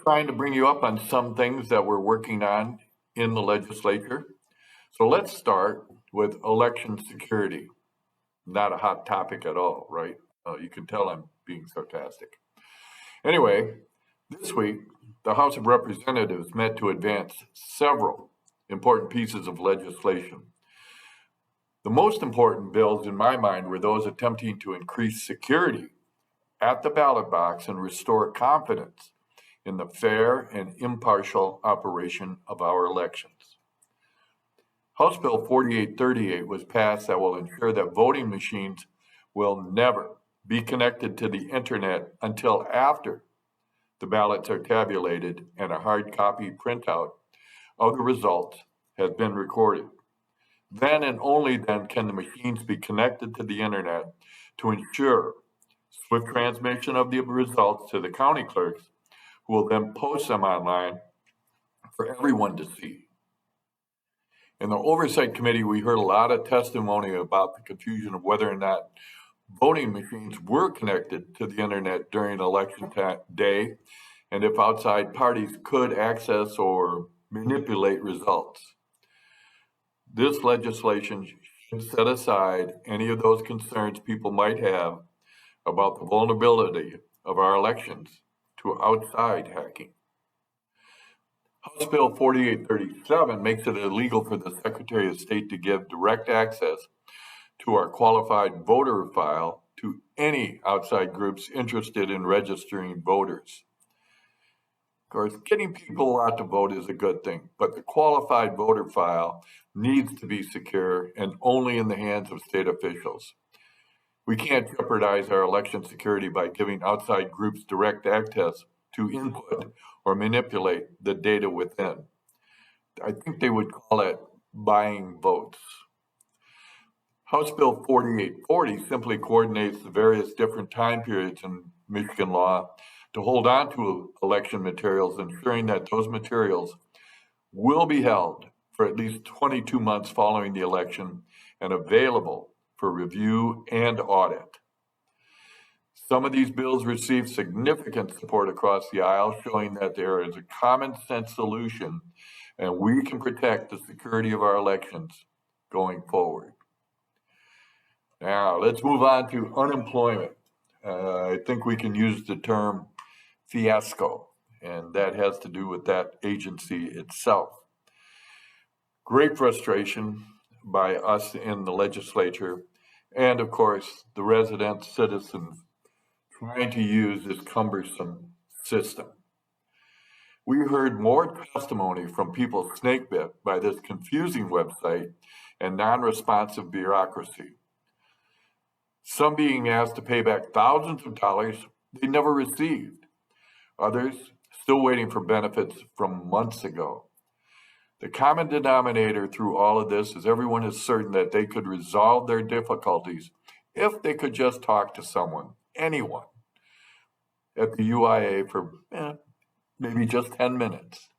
trying to bring you up on some things that we're working on in the legislature. So let's start with election security. Not a hot topic at all, right? You can tell I'm being sarcastic. Anyway, this week, the House of Representatives met to advance several important pieces of legislation. The most important bills in my mind were those attempting to increase security at the ballot box and restore confidence in the fair and impartial operation of our elections. House Bill 4838 was passed that will ensure that voting machines will never be connected to the internet until after the ballots are tabulated and a hard copy printout of the results has been recorded. Then and only then can the machines be connected to the internet to ensure swift transmission of the results to the county clerks, who will then post them online for everyone to see. In the Oversight Committee, we heard a lot of testimony about the confusion of whether or not voting machines were connected to the internet during election day, and if outside parties could access or manipulate results. This legislation should set aside any of those concerns people might have about the vulnerability of our elections to outside hacking. House Bill 4837 makes it illegal for the Secretary of State to give direct access to our qualified voter file to any outside groups interested in registering voters. Of course, getting people out to vote is a good thing, but the qualified voter file needs to be secure and only in the hands of state officials. We can't jeopardize our election security by giving outside groups direct access to input or manipulate the data within. I think they would call it buying votes. House Bill 4840 simply coordinates the various different time periods in Michigan law to hold on to election materials, ensuring that those materials will be held for at least 22 months following the election and available for review and audit. Some of these bills received significant support across the aisle, showing that there is a common sense solution and we can protect the security of our elections going forward. Now, let's move on to unemployment. I think we can use the term fiasco, and that has to do with that agency itself. Great frustration by us in the legislature, and of course, the residents, citizens, trying to use this cumbersome system. We heard more testimony from people snake bit by this confusing website and non-responsive bureaucracy. Some being asked to pay back thousands of dollars they never received. Others still waiting for benefits from months ago. The common denominator through all of this is everyone is certain that they could resolve their difficulties if they could just talk to someone, anyone, at the UIA for maybe just 10 minutes.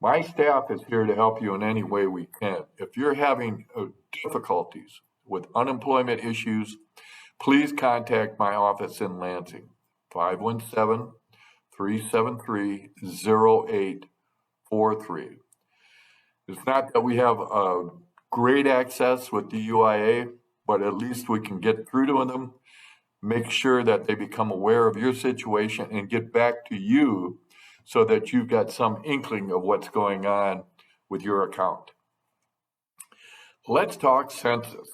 My staff is here to help you in any way we can. If you're having difficulties with unemployment issues, please contact my office in Lansing, 517-373-0843. It's not that we have great access with the UIA, but at least we can get through to them, make sure that they become aware of your situation and get back to you so that you've got some inkling of what's going on with your account. Let's talk census.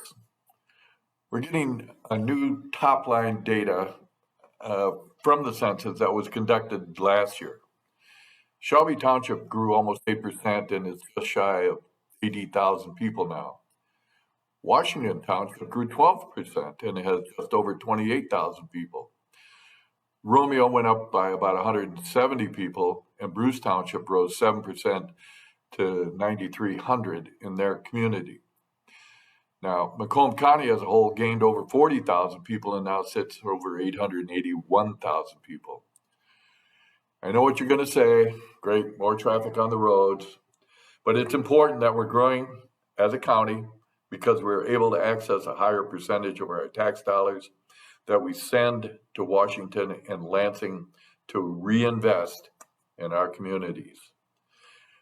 We're getting a new top-line data from the census that was conducted last year. Shelby Township grew almost 8% and is just shy of 80,000 people now. Washington Township grew 12% and it has just over 28,000 people. Romeo went up by about 170 people, and Bruce Township rose 7% to 9,300 in their community. Now, Macomb County as a whole gained over 40,000 people and now sits over 881,000 people. I know what you're going to say. Great, more traffic on the roads. But it's important that we're growing as a county because we're able to access a higher percentage of our tax dollars that we send to Washington and Lansing to reinvest in our communities.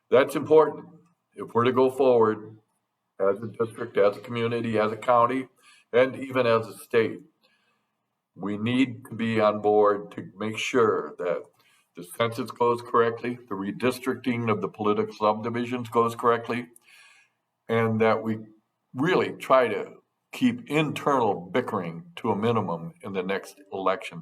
That's important. If we're to go forward as a district, as a community, as a county, and even as a state, we need to be on board to make sure that the census goes correctly, the redistricting of the political subdivisions goes correctly, and that we really try to keep internal bickering to a minimum in the next election.